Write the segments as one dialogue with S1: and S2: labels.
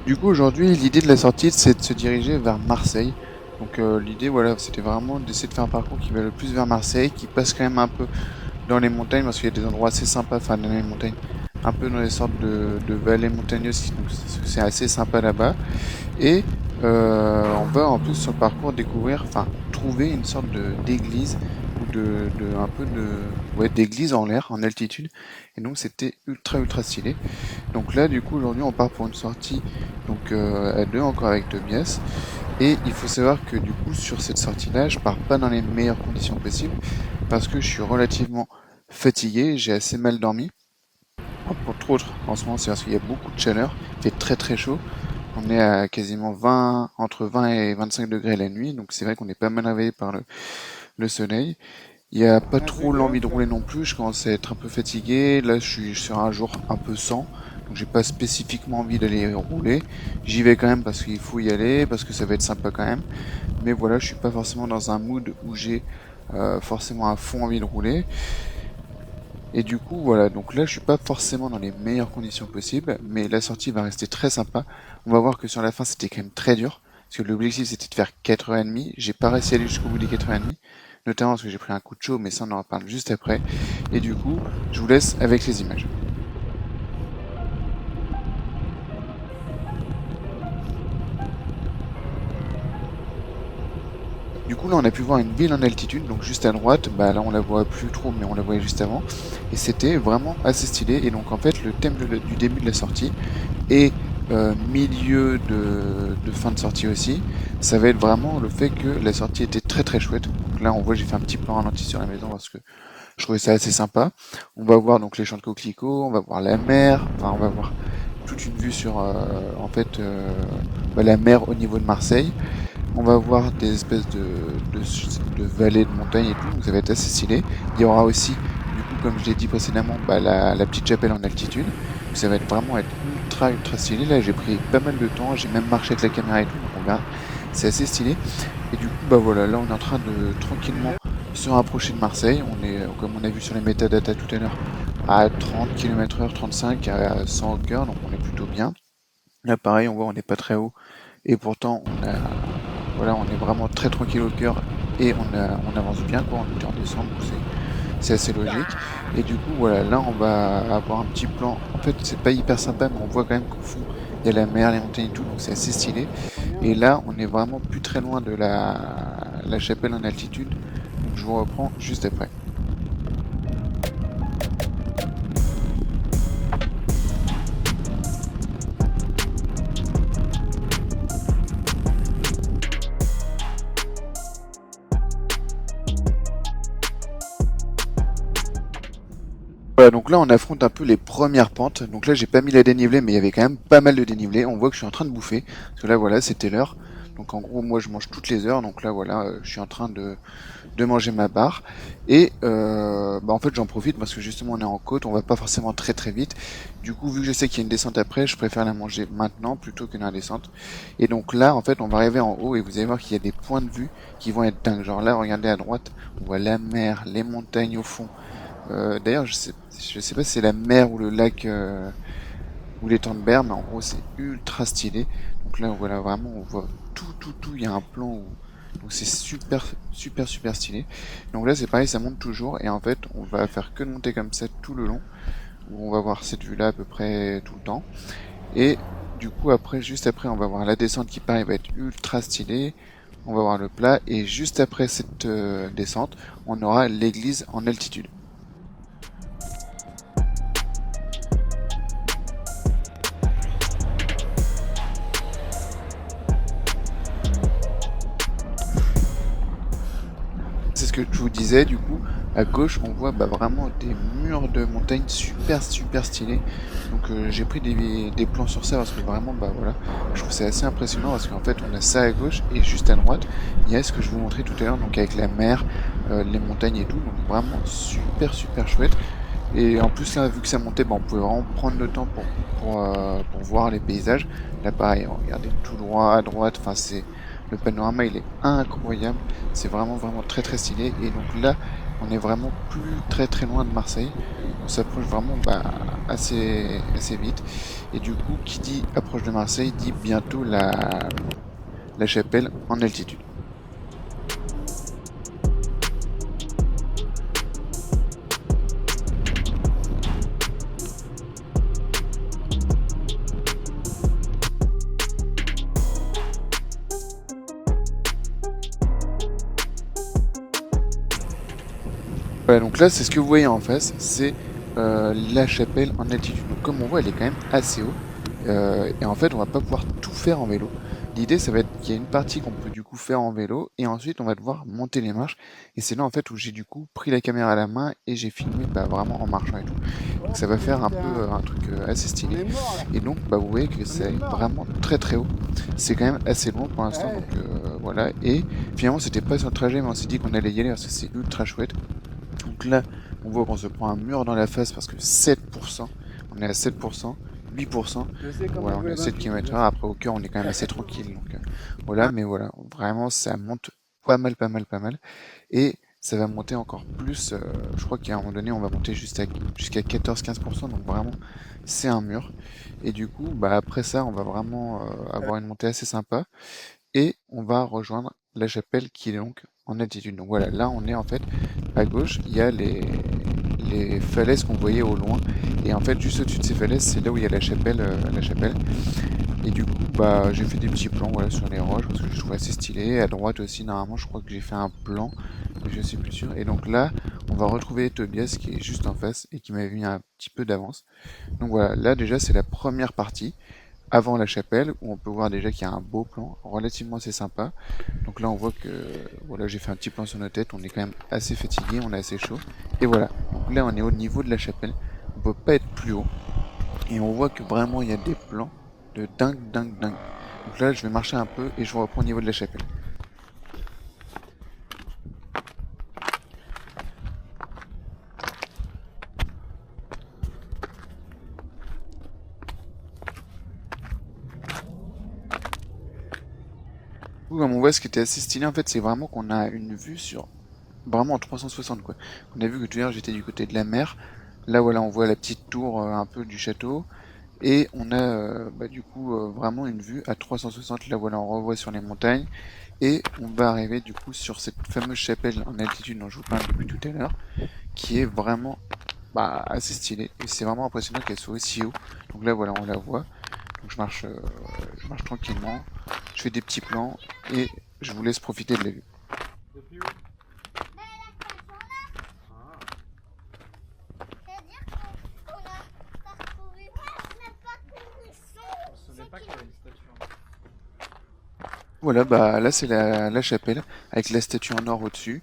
S1: Du coup, aujourd'hui, l'idée de la sortie, c'est de se diriger vers Marseille. Donc, l'idée, voilà, c'était vraiment d'essayer de faire un parcours qui va le plus vers Marseille, qui passe quand même un peu dans les montagnes, parce qu'il y a des endroits assez sympas, enfin, dans les montagnes, un peu dans les sortes de vallées montagneuses, donc c'est assez sympa là-bas. Et on va en plus sur le parcours découvrir, enfin trouver une sorte de d'église ou de un peu de ouais d'église en l'air, en altitude. Et donc c'était ultra stylé. Donc là du coup aujourd'hui on part pour une sortie donc à deux encore avec Tobias. Et il faut savoir que du coup sur cette sortie-là je pars pas dans les meilleures conditions possibles parce que je suis relativement fatigué, j'ai assez mal dormi. Entre autres, en ce moment, c'est parce qu'il y a beaucoup de chaleur, il fait très chaud. On est à quasiment 20, entre 20 et 25 degrés la nuit, donc c'est vrai qu'on est pas mal réveillé par le soleil. Il n'y a pas trop l'envie de rouler non plus, je commence à être un peu fatigué. Là, je suis sur un jour un peu sans, donc j'ai pas spécifiquement envie d'aller rouler. J'y vais quand même parce qu'il faut y aller, parce que ça va être sympa quand même. Mais voilà, je suis pas forcément dans un mood où j'ai forcément à fond envie de rouler. Et du coup, voilà, donc là, je suis pas forcément dans les meilleures conditions possibles, mais la sortie va rester très sympa. On va voir que sur la fin, c'était quand même très dur, parce que l'objectif, c'était de faire 4h30. J'ai pas réussi à aller jusqu'au bout des 4h30, notamment parce que j'ai pris un coup de chaud, mais ça, on en reparle juste après. Et du coup, je vous laisse avec les images. Du coup, là, on a pu voir une ville en altitude, donc juste à droite. Bah là, on la voit plus trop, mais on la voyait juste avant. Et c'était vraiment assez stylé. Et donc, en fait, le thème du début de la sortie, et milieu de fin de sortie aussi, ça va être vraiment le fait que la sortie était très chouette. Donc là on voit j'ai fait un petit plan ralenti sur la maison parce que je trouvais ça assez sympa. On va voir donc les champs de coquelicots, on va voir la mer, enfin on va voir toute une vue sur en fait la mer au niveau de Marseille. On va voir des espèces de vallées de montagnes et tout, donc ça va être assez stylé. Il y aura aussi, du coup, comme je l'ai dit précédemment, la petite chapelle en altitude. Donc ça va être vraiment être ultra stylé. Là, j'ai pris pas mal de temps, j'ai même marché avec la caméra et tout, donc on verra. C'est assez stylé. Et du coup, bah voilà, là on est en train de tranquillement se rapprocher de Marseille. On est, comme on a vu sur les métadatas tout à l'heure, à 30 km/h, 35 à 100 au cœur, donc on est plutôt bien. Là, pareil, on voit, on n'est pas très haut. Et pourtant, voilà, on est vraiment très tranquille au cœur et on avance bien, quoi. On est en décembre, donc c'est assez logique. Et du coup, voilà, là, on va avoir un petit plan. En fait, c'est pas hyper sympa, mais on voit quand même qu'au fond, il y a la mer, les montagnes et tout, donc c'est assez stylé. Et là, on est vraiment plus très loin de la chapelle en altitude. Donc je vous reprends juste après. Voilà, donc là on affronte un peu les premières pentes. Donc là j'ai pas mis la dénivelée, mais il y avait quand même pas mal de dénivelé. On voit que je suis en train de bouffer, parce que là voilà c'était l'heure. Donc en gros moi je mange toutes les heures, donc là voilà je suis en train de manger ma barre. Et en fait j'en profite parce que justement on est en côte, on va pas forcément très vite. Du coup vu que je sais qu'il y a une descente après, je préfère la manger maintenant plutôt que dans la descente. Et donc là en fait on va arriver en haut et vous allez voir qu'il y a des points de vue qui vont être dingues. Genre là regardez à droite, on voit la mer, les montagnes au fond. D'ailleurs, je sais pas si c'est la mer ou le lac ou l'étang de Berre, mais en gros, c'est ultra stylé. Donc là, voilà, vraiment, on voit tout. Il y a un plan où. Donc c'est super stylé. Donc là, c'est pareil, ça monte toujours. Et en fait, on va faire que de monter comme ça tout le long. Où on va voir cette vue-là à peu près tout le temps. Et du coup, après, juste après, on va voir la descente qui, pareil, va être ultra stylée. On va voir le plat. Et juste après cette descente, on aura l'église en altitude. C'est ce que je vous disais, du coup, à gauche, on voit vraiment des murs de montagne super stylés. Donc j'ai pris des plans sur ça parce que vraiment, voilà, je trouve ça assez impressionnant parce qu'en fait, on a ça à gauche et juste à droite, il y a ce que je vous montrais tout à l'heure, donc avec la mer, les montagnes et tout, donc vraiment super chouette. Et en plus là, vu que ça montait, on pouvait vraiment prendre le temps pour voir les paysages. Là pareil, regardez tout droit à droite, le panorama il est incroyable, c'est vraiment très stylé. Et donc là, on est vraiment plus très loin de Marseille. On s'approche vraiment assez vite. Et du coup, qui dit approche de Marseille dit bientôt la chapelle en altitude. Voilà, donc là, c'est ce que vous voyez en face, c'est la chapelle en altitude. Donc comme on voit, elle est quand même assez haut. Et en fait, on va pas pouvoir tout faire en vélo. L'idée, ça va être qu'il y a une partie qu'on peut du coup faire en vélo, et ensuite on va devoir monter les marches. Et c'est là en fait où j'ai du coup pris la caméra à la main et j'ai filmé vraiment en marchant et tout. Donc ça va faire un peu un truc assez stylé. Et donc vous voyez que c'est vraiment très haut. C'est quand même assez loin pour l'instant, donc voilà. Et finalement, c'était pas sur le trajet, mais on s'est dit qu'on allait y aller parce que c'est ultra chouette. Donc là, on voit qu'on se prend un mur dans la face parce que 7%, on est à 7%, 8%, voilà, on est à 7 km/h. Après, au cœur, on est quand même assez tranquille. Donc voilà, mais voilà, vraiment, ça monte pas mal. Et ça va monter encore plus. Je crois qu'à un moment donné, on va monter jusqu'à 14-15%. Donc vraiment, c'est un mur. Et du coup, après ça, on va vraiment avoir une montée assez sympa et on va rejoindre la chapelle qui est donc en altitude. Donc voilà, là on est en fait à gauche, il y a les falaises qu'on voyait au loin, et en fait juste au-dessus de ces falaises, c'est là où il y a la chapelle, Et du coup, j'ai fait des petits plans voilà, sur les roches parce que je trouve assez stylé. À droite aussi, normalement, je crois que j'ai fait un plan, mais je suis plus sûr. Et donc là, on va retrouver Tobias qui est juste en face et qui m'avait mis un petit peu d'avance. Donc voilà, là déjà c'est la première partie avant la chapelle, où on peut voir déjà qu'il y a un beau plan, relativement assez sympa. Donc là on voit que voilà, j'ai fait un petit plan sur nos têtes, on est quand même assez fatigué, on est assez chaud. Et voilà, donc là on est au niveau de la chapelle, on peut pas être plus haut. Et on voit que vraiment il y a des plans de dingue. Donc là je vais marcher un peu et je vous reprends au niveau de la chapelle. Comme on voit, ce qui était assez stylé en fait, c'est vraiment qu'on a une vue sur vraiment en 360 quoi. On a vu que tout à l'heure j'étais du côté de la mer. Là voilà, on voit la petite tour un peu du château. Et on a du coup vraiment une vue à 360. Là voilà, on revoit sur les montagnes. Et on va arriver du coup sur cette fameuse chapelle en altitude dont je vous parle depuis tout à l'heure, qui est vraiment assez stylée. Et c'est vraiment impressionnant qu'elle soit aussi haut. Donc là voilà, on la voit. Donc je marche tranquillement. Je fais des petits plans et je vous laisse profiter de la vue. Voilà, là c'est la chapelle avec la statue en or au-dessus,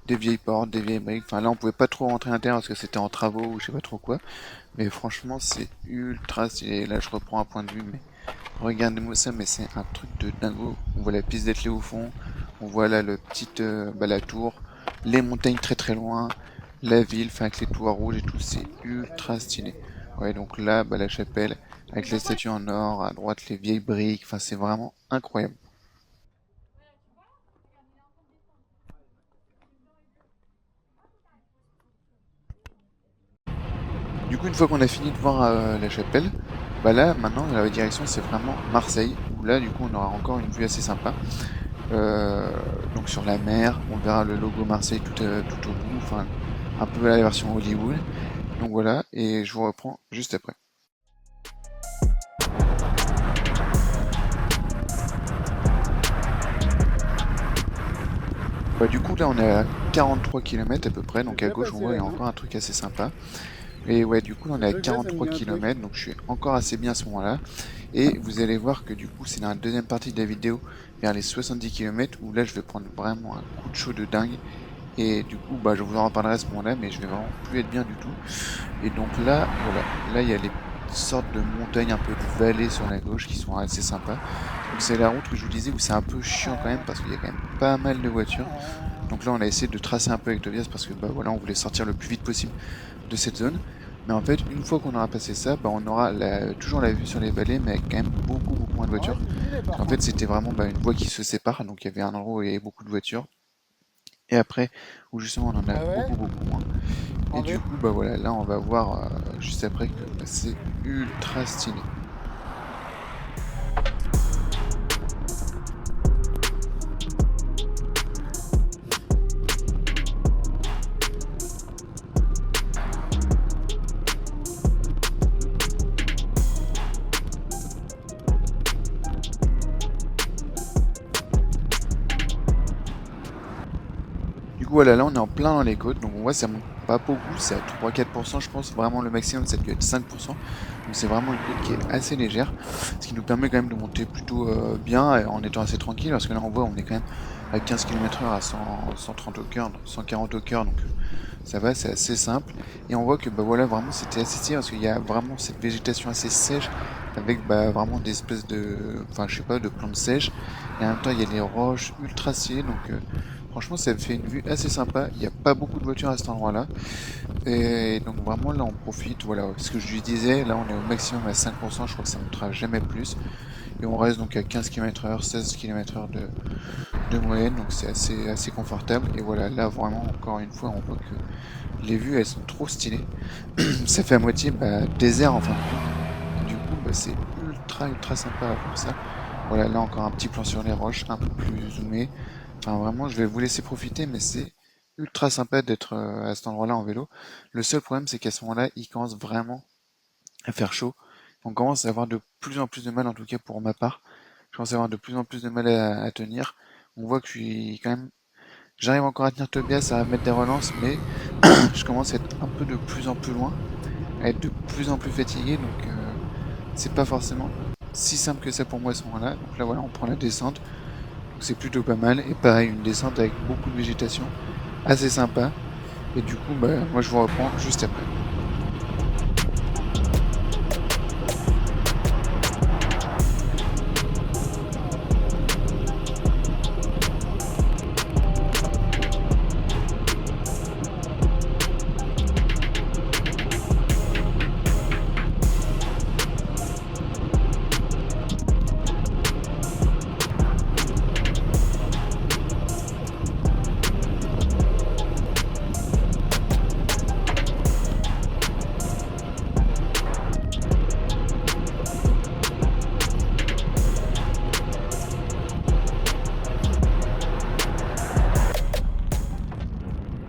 S1: des vieilles portes, des vieilles briques. Enfin là on pouvait pas trop rentrer à l'intérieur parce que c'était en travaux ou je sais pas trop quoi. Mais franchement c'est ultra stylé. Là je reprends un point de vue, mais regardez-moi ça, mais c'est un truc de dingo. On voit la piste d'athlée au fond, on voit là la tour, les montagnes très loin, la ville, enfin avec les toits rouges et tout, c'est ultra stylé. Ouais donc là la chapelle avec les statues en or, à droite les vieilles briques, enfin c'est vraiment incroyable. Du coup, une fois qu'on a fini de voir la chapelle, là, maintenant, la direction, c'est vraiment Marseille, où là, du coup, on aura encore une vue assez sympa. Donc sur la mer, on verra le logo Marseille tout au bout, enfin, un peu la version Hollywood. Donc voilà, et je vous reprends juste après. Du coup, là, on est à 43 km à peu près, donc à gauche, on voit, il y a encore un truc assez sympa. Et ouais, du coup, on est à 43 km, donc je suis encore assez bien à ce moment-là. Et vous allez voir que du coup, c'est dans la deuxième partie de la vidéo, vers les 70 km, où là, je vais prendre vraiment un coup de chaud de dingue. Et du coup, je vous en reparlerai à ce moment-là, mais je vais vraiment plus être bien du tout. Et donc là, voilà, là, il y a les sortes de montagnes, un peu de vallées sur la gauche qui sont assez sympas. Donc c'est la route que je vous disais où c'est un peu chiant quand même, parce qu'il y a quand même pas mal de voitures. Donc là, on a essayé de tracer un peu avec Tobias, parce que voilà, on voulait sortir le plus vite possible de cette zone. Mais en fait, une fois qu'on aura passé ça, on aura toujours la vue sur les vallées, mais avec quand même beaucoup moins de voitures. En fait, c'était vraiment une voie qui se sépare, donc il y avait un endroit où il y avait beaucoup de voitures, et après où justement on en a
S2: Ah ouais?
S1: beaucoup moins. Et du coup bah voilà, là on va voir juste après que bah, c'est ultra stylé. Du coup voilà, là on est en plein dans les côtes, donc on voit ça monte pas beaucoup, c'est à 3-4% je pense, vraiment le maximum ça doit être 5%, donc c'est vraiment une côte qui est assez légère, ce qui nous permet quand même de monter plutôt bien en étant assez tranquille, parce que là on voit on est quand même à 15 km/h à 130 au cœur, 140 au cœur, donc ça va, c'est assez simple, et on voit que bah voilà vraiment c'était assez stylé, parce qu'il y a vraiment cette végétation assez sèche, avec bah vraiment des espèces de, enfin je sais pas, de plantes sèches, et en même temps il y a des roches ultra stylées, donc franchement, ça fait une vue assez sympa. Il n'y a pas beaucoup de voitures à cet endroit-là. Et donc vraiment, là, on profite. Voilà, ce que je lui disais, là, on est au maximum à 5%. Je crois que ça ne montera jamais plus. Et on reste donc à 15 km/h, 16 km/h de moyenne. Donc c'est assez confortable. Et voilà, là, vraiment, encore une fois, on voit que les vues, elles sont trop stylées. Ça fait à moitié désert en fin de compte. Et du coup, c'est ultra sympa à voir ça. Voilà, là encore un petit plan sur les roches, un peu plus zoomé. Enfin, vraiment, je vais vous laisser profiter, mais c'est ultra sympa d'être à cet endroit-là en vélo. Le seul problème, c'est qu'à ce moment-là, il commence vraiment à faire chaud. On commence à avoir de plus en plus de mal, en tout cas pour ma part. Je commence à avoir de plus en plus de mal à tenir. On voit que je suis quand même... J'arrive encore à tenir Tobias, à mettre des relances, mais je commence à être un peu de plus en plus loin, à être de plus en plus fatigué, donc c'est pas forcément si simple que ça pour moi à ce moment-là. Donc là, voilà, on prend la descente. Donc c'est plutôt pas mal. Et pareil, une descente avec beaucoup de végétation, assez sympa. Et du coup, moi je vous reprends juste après.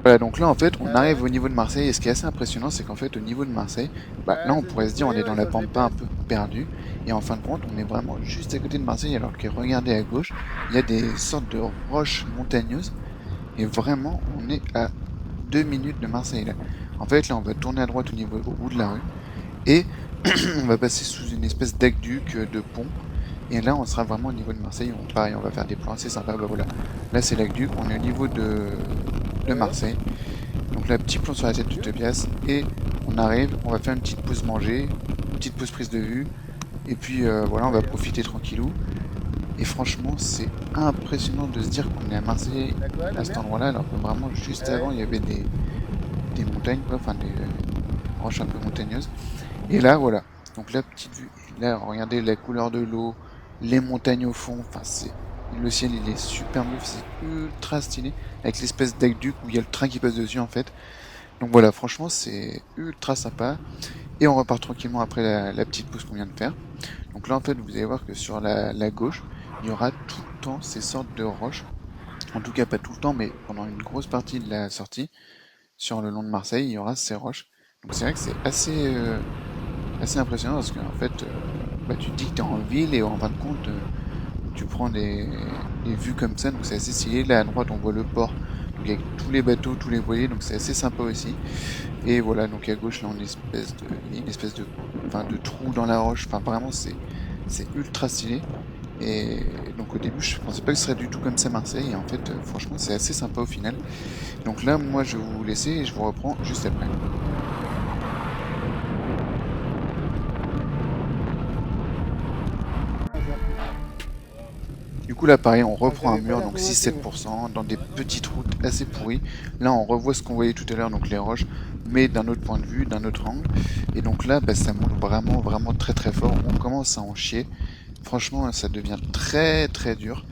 S1: Voilà, donc là en fait, on
S2: Ah
S1: arrive
S2: ouais?
S1: au niveau de Marseille. Et ce qui est assez impressionnant, c'est qu'en fait, au niveau de Marseille, là
S2: Ouais,
S1: on pourrait se dire, on
S2: oui,
S1: est dans
S2: oui,
S1: la
S2: ça me fait
S1: pampa un
S2: peur.
S1: peu perdue. Et en fin de compte, on est vraiment juste à côté de Marseille. Alors que regardez à gauche, il y a des sortes de roches montagneuses. Et vraiment, on est à 2 minutes de Marseille là. En fait, là, on va tourner à droite au bout de la rue. Et on va passer sous une espèce d'aqueduc de pont. Et là, on sera vraiment au niveau de Marseille. Pareil, on va faire des plans assez sympas. Bah voilà. Là, c'est l'aqueduc. On est au niveau de
S2: Ouais.
S1: Marseille. Donc là, petit plan sur la tête de Tobias. Et on arrive. On va faire une petite pause manger. Une petite pause prise de vue. Et puis voilà, on va profiter tranquillou. Et franchement, c'est impressionnant de se dire qu'on est à Marseille
S2: La quoi,
S1: à
S2: la
S1: cet
S2: mer?
S1: endroit-là. Alors que vraiment, juste
S2: Ah
S1: avant,
S2: ouais?
S1: il y avait des montagnes, quoi. Enfin, des roches un peu montagneuses. Et là, voilà. Donc la petite vue. Et là, regardez la couleur de l'eau, les montagnes au fond. Enfin, le ciel, il est super bleu. C'est ultra stylé. Avec l'espèce d'aqueduc où il y a le train qui passe dessus, en fait. Donc voilà, franchement, c'est ultra sympa. Et on repart tranquillement après la petite pause qu'on vient de faire. Donc là, en fait, vous allez voir que sur la gauche, il y aura tout le temps ces sortes de roches. En tout cas, pas tout le temps, mais pendant une grosse partie de la sortie, sur le long de Marseille, il y aura ces roches. Donc c'est vrai que c'est assez impressionnant parce qu'en fait, tu te dis que tu es en ville et en fin de compte, tu prends des vues comme ça, donc c'est assez stylé. Là à droite, on voit le port, donc avec tous les bateaux, tous les voiliers, donc c'est assez sympa aussi. Et voilà, donc à gauche, là, il y a une espèce de, enfin, de trou dans la roche. Enfin, vraiment, c'est ultra stylé. Et donc au début, je pensais pas que ce serait du tout comme ça Marseille. Et en fait, franchement, c'est assez sympa au final. Donc là, moi, je vais vous laisser et je vous reprends juste après. Du coup là pareil, on
S2: Ah,
S1: reprend un
S2: j'avais pas
S1: mur, donc
S2: l'information.
S1: 6-7%, dans des petites routes assez pourries. Là on revoit ce qu'on voyait tout à l'heure, donc les roches, mais d'un autre point de vue, d'un autre angle. Et donc là, ça monte vraiment très fort. On commence à en chier. Franchement, ça devient très dur.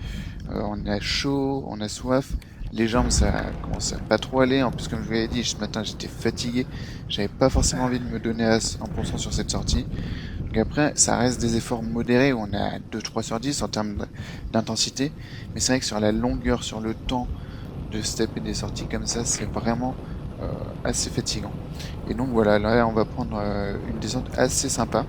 S1: On a chaud, on a soif. Les jambes, ça commence à pas trop aller. En plus, comme je vous l'avais dit, ce matin, j'étais fatigué. J'avais pas forcément envie de me donner à 100% sur cette sortie. Donc après, ça reste des efforts modérés où on est à 2-3 sur 10 en termes d'intensité. Mais c'est vrai que sur la longueur, sur le temps de step et des sorties comme ça, c'est vraiment assez fatigant. Et donc voilà, là, on va prendre une descente assez sympa.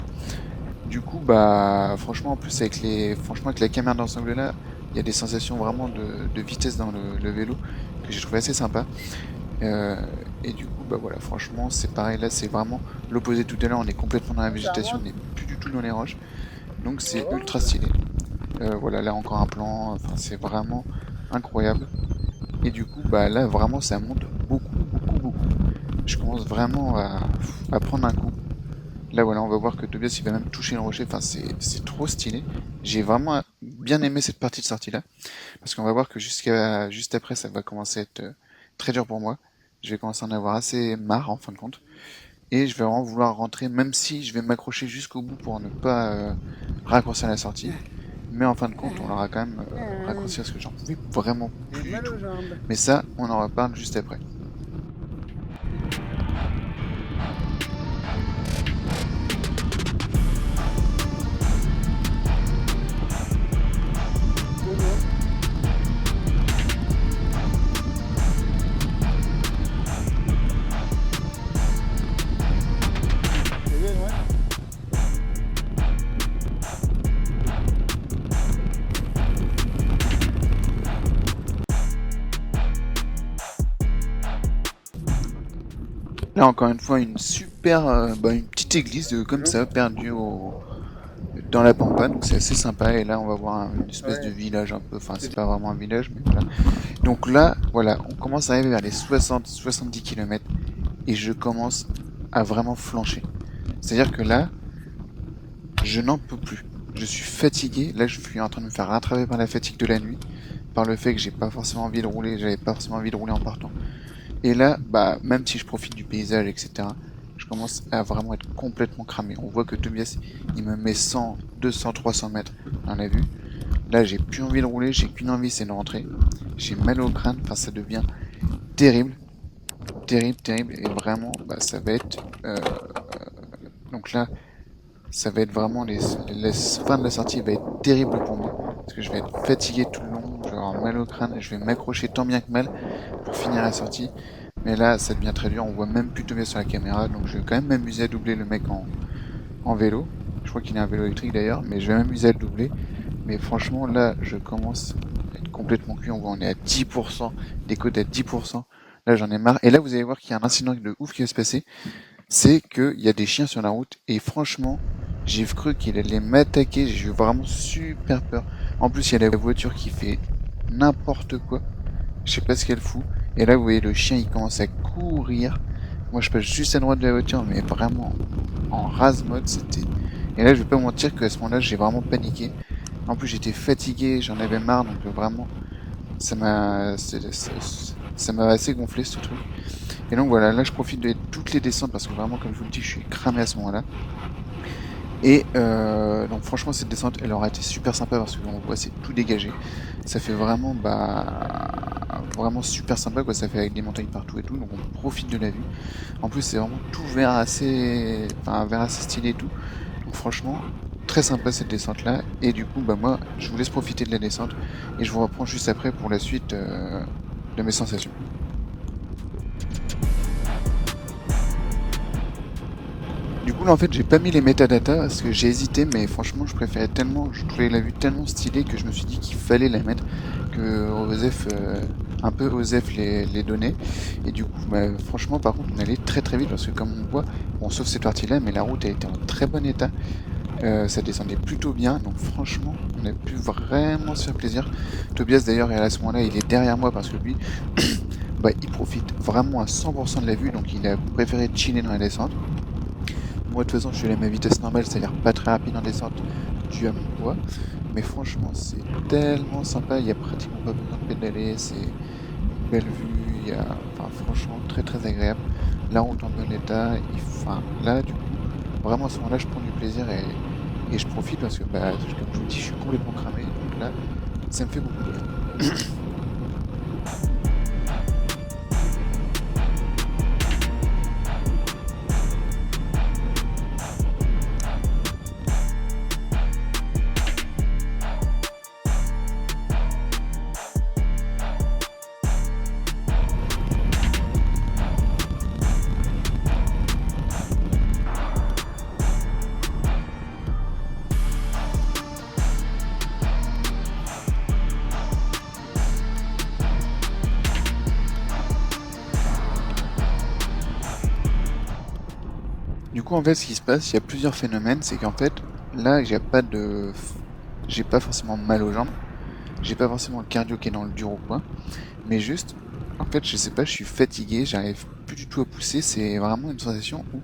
S1: Du coup, bah, franchement, en plus, avec la caméra dans cet angle-là, il y a des sensations vraiment de vitesse dans le vélo que j'ai trouvé assez sympa. Euh, et du coup, bah voilà, franchement, c'est pareil. Là, c'est vraiment l'opposé. Tout à l'heure, on est complètement dans la végétation, on n'est plus du tout dans les roches. Donc, c'est ultra stylé. Voilà, là, encore un plan. Enfin, c'est vraiment incroyable. Et du coup, bah là, vraiment, ça monte beaucoup, beaucoup, beaucoup. Je commence vraiment à prendre un coup. Là, voilà, on va voir que Tobias, il va même toucher le rocher. Enfin, c'est trop stylé. J'ai vraiment bien aimé cette partie de sortie-là. Parce qu'on va voir que juste après, ça va commencer à être très dur pour moi. Je vais commencer à en avoir assez marre, en fin de compte. Et je vais vraiment vouloir rentrer, même si je vais m'accrocher jusqu'au bout pour ne pas raccourcir la sortie. Mais en fin de compte, on aura quand même raccourci parce que j'en pouvais vraiment plus du tout. Mais ça, on en reparle juste après. Là, encore une fois, une petite église comme ça, perdue dans la pampa, donc c'est assez sympa. Et là, on va voir une espèce de village un peu, enfin, c'est pas vraiment un village, mais voilà. Donc là, voilà, on commence à arriver vers les 60-70 km et je commence à vraiment flancher. C'est-à-dire que là, je n'en peux plus. Je suis fatigué. Là, je suis en train de me faire rattraper par la fatigue de la nuit, par le fait que j'ai pas forcément envie de rouler, j'avais pas forcément envie de rouler en partant. Et là, bah, même si je profite du paysage, etc., je commence à vraiment être complètement cramé. On voit que Tobias, il me met 100, 200, 300 mètres dans la vue. Là, j'ai plus envie de rouler, j'ai qu'une envie, c'est de rentrer. J'ai mal au crâne, enfin, ça devient terrible, terrible, terrible, et vraiment, bah, ça va être. Donc là, ça va être vraiment les fins de la sortie va être terrible pour moi parce que je vais être fatigué tout le long, je vais avoir mal au crâne, je vais m'accrocher tant bien que mal pour finir la sortie. Mais là, ça devient très dur, on voit même plus Tobias sur la caméra, donc je vais quand même m'amuser à doubler le mec en vélo. Je crois qu'il a un vélo électrique d'ailleurs, mais je vais m'amuser à le doubler. Mais franchement, là, je commence à être complètement cuit. On voit, on est à 10%, des côtes à 10%. Là, j'en ai marre. Et là, vous allez voir qu'il y a un incident de ouf qui va se passer. C'est qu'il y a des chiens sur la route. Et franchement, j'ai cru qu'il allait m'attaquer. J'ai eu vraiment super peur. En plus, il y a la voiture qui fait n'importe quoi. Je sais pas ce qu'elle fout. Et là, vous voyez, le chien, il commence à courir. Moi, je passe juste à droite de la voiture, mais vraiment en rase mode, c'était... Et là, je vais pas vous mentir qu'à ce moment-là, j'ai vraiment paniqué. En plus, j'étais fatigué, j'en avais marre, donc vraiment, ça m'a assez gonflé ce truc. Et donc voilà, là, je profite de toutes les descentes parce que vraiment, comme je vous le dis, je suis cramé à ce moment-là. Et donc franchement, cette descente, elle aura été super sympa parce que on voit, c'est tout dégagé. Ça fait vraiment, vraiment super sympa quoi. Ça fait avec des montagnes partout et tout, donc on profite de la vue. En plus, c'est vraiment tout vert assez, enfin, vert assez stylé et tout. Donc franchement, très sympa cette descente là. Et du coup, bah moi, je vous laisse profiter de la descente et je vous reprends juste après pour la suite de mes sensations. Du coup, là, en fait, j'ai pas mis les métadatas parce que j'ai hésité, mais franchement, je préférais tellement, je trouvais la vue tellement stylée que je me suis dit qu'il fallait la mettre, que Osef, un peu Osef les donnait. Et du coup, bah, franchement, par contre, on allait très très vite parce que comme on voit, bon, sauf cette partie-là, mais la route elle était en très bon état. Ça descendait plutôt bien, donc franchement, on a pu vraiment se faire plaisir. Tobias d'ailleurs, à ce moment-là, il est derrière moi parce que lui, bah, il profite vraiment à 100% de la vue, donc il a préféré chiller dans la descente. Moi, de toute façon, je suis à ma vitesse normale, c'est-à-dire pas très rapide en descente, dû à mon poids. Mais franchement, c'est tellement sympa, il y a pratiquement pas besoin de pédaler, c'est une belle vue, il y a, enfin, franchement, très très agréable. La route en bon état, enfin, là, du coup, vraiment à ce moment-là, je prends du plaisir et je profite parce que, bah, comme je vous dis, je suis complètement cramé, donc là, ça me fait beaucoup de bien. coup, en fait, ce qui se passe, il y a plusieurs phénomènes. C'est qu'en fait, là, j'ai pas forcément mal aux jambes. J'ai pas forcément le cardio qui est dans le dur ou quoi. Mais juste, en fait, je sais pas, je suis fatigué, j'arrive plus du tout à pousser. C'est vraiment une sensation où,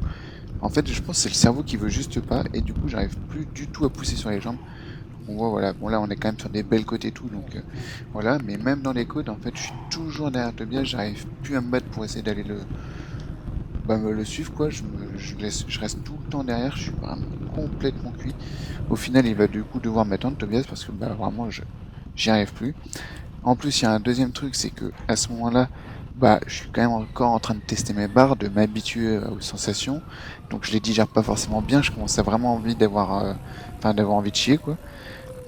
S1: en fait, je pense que c'est le cerveau qui veut juste pas. Et du coup, j'arrive plus du tout à pousser sur les jambes. On voit, voilà, bon là, on est quand même sur des belles côtes et tout. Donc, voilà. Mais même dans les côtes, en fait, je suis toujours derrière Tobias. J'arrive plus à me battre pour essayer d'aller me le suivre quoi, je reste tout le temps derrière, je suis vraiment complètement cuit. Au final, il va du coup devoir m'attendre Tobias parce que bah vraiment j'y arrive plus. En plus, il y a un deuxième truc, c'est que à ce moment-là, bah je suis quand même encore en train de tester mes barres, de m'habituer aux sensations. Donc je les digère pas forcément bien, je commence à vraiment envie d'avoir envie de chier quoi.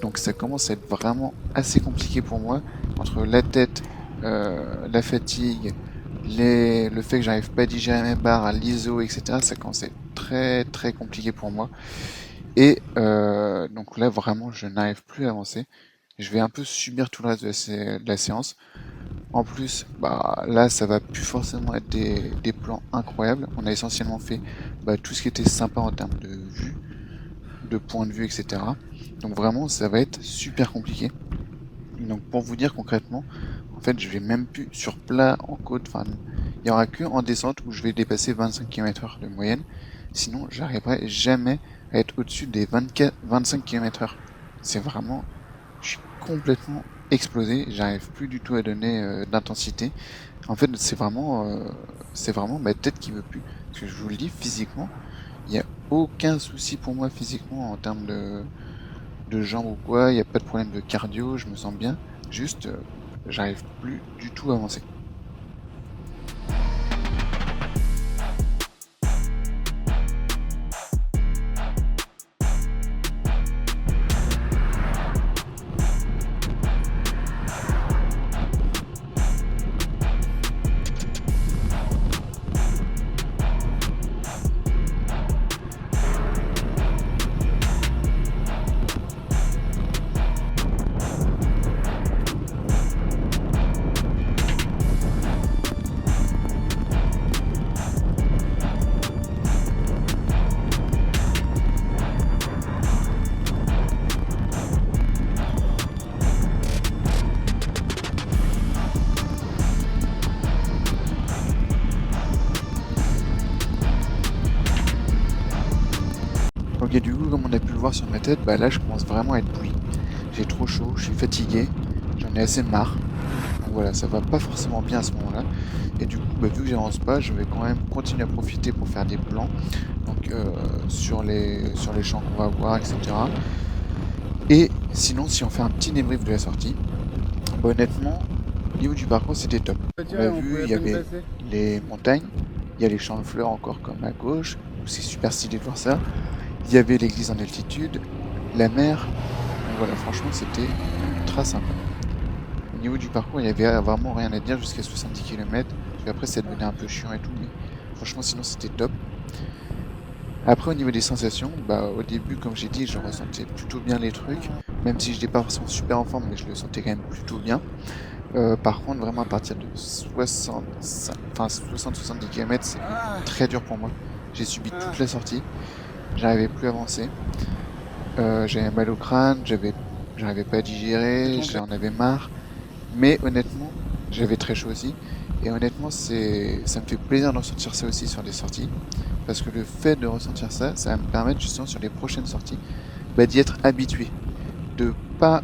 S1: Donc ça commence à être vraiment assez compliqué pour moi entre la tête, la fatigue, le fait que j'arrive pas à digérer mes barres, l'ISO, etc. Ça commence à être très très compliqué pour moi. Et donc là vraiment je n'arrive plus à avancer. Je vais un peu subir tout le reste de la séance. En plus, bah là ça va plus forcément être des plans incroyables. On a essentiellement fait tout ce qui était sympa en termes de vue, de point de vue, etc. Donc vraiment ça va être super compliqué. Donc pour vous dire concrètement, en fait je vais même plus sur plat en côte, enfin il y aura que en descente où je vais dépasser 25 km/h de moyenne, sinon j'arriverai jamais à être au-dessus des 25 km/h. C'est vraiment, je suis complètement explosé, j'arrive plus du tout à donner d'intensité. En fait c'est vraiment ma tête qui veut plus. Parce que je vous le dis, physiquement, il n'y a aucun souci pour moi physiquement en termes de jambes ou quoi, il n'y a pas de problème de cardio, je me sens bien, juste j'arrive plus du tout à avancer. Ok, du coup, comme on a pu le voir sur ma tête, bah là je commence vraiment à être bouilli. J'ai trop chaud, je suis fatigué, j'en ai assez marre. Donc voilà, ça va pas forcément bien à ce moment-là. Et du coup, vu que j'avance pas, je vais quand même continuer à profiter pour faire des plans. Donc sur les champs qu'on va voir, etc. Et sinon, si on fait un petit débrief de la sortie, honnêtement, au niveau du parcours, c'était top. On a vu, il y avait les montagnes, il y a les champs de fleurs encore comme à gauche, où c'est super stylé de voir ça. Il y avait l'église en altitude, la mer. Donc voilà, franchement, c'était ultra sympa. Au niveau du parcours, il y avait vraiment rien à dire jusqu'à 70 km. Puis après, ça devenait un peu chiant et tout, mais franchement, sinon, c'était top. Après, au niveau des sensations, au début, comme j'ai dit, je ressentais plutôt bien les trucs, même si je n'étais pas forcément super en forme, mais je le sentais quand même plutôt bien. Par contre, vraiment à partir de 60-70 km, c'est très dur pour moi. J'ai subi toute la sortie, j'arrivais plus à avancer. J'avais mal au crâne, j'arrivais pas à digérer, j'en avais marre. Mais honnêtement, j'avais très chaud aussi. Et honnêtement, ça me fait plaisir de ressentir ça aussi sur des sorties. Parce que le fait de ressentir ça, ça va me permettre justement sur les prochaines sorties d'y être habitué. De pas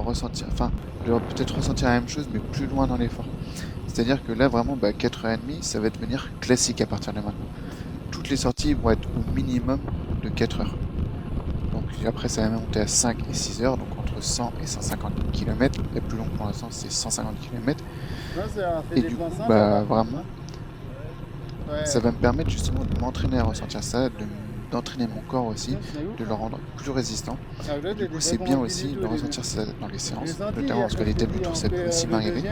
S1: ressentir, enfin, de peut-être ressentir la même chose, mais plus loin dans l'effort. C'est-à-dire que là, vraiment, 4h30, ça va devenir classique à partir de maintenant. Toutes les sorties vont être au minimum de 4 heures. Donc après, ça va monter à 5 et 6 heures, donc entre 100 et 150 km. La plus longue pour l'instant, c'est 150 km. Et du coup, vraiment, ça va me permettre justement de m'entraîner à ressentir ça, d'entraîner mon corps aussi, de le rendre plus résistant. Du coup, c'est bien aussi de ressentir ça dans les séances, notamment parce que les étapes du tour, ça peut aussi m'arriver.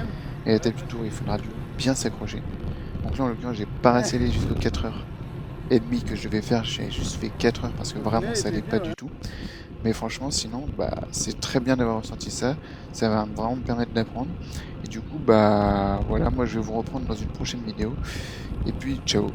S1: Et à l'étape du tour, il faudra bien s'accrocher. Donc là, en l'occurrence, j'ai paracélé jusqu'aux 4h30 que je devais faire, j'ai juste fait 4 heures parce que vraiment ça n'allait pas du tout. Mais franchement, sinon, c'est très bien d'avoir ressenti ça. Ça va vraiment me permettre d'apprendre. Et du coup, voilà, moi je vais vous reprendre dans une prochaine vidéo. Et puis, ciao.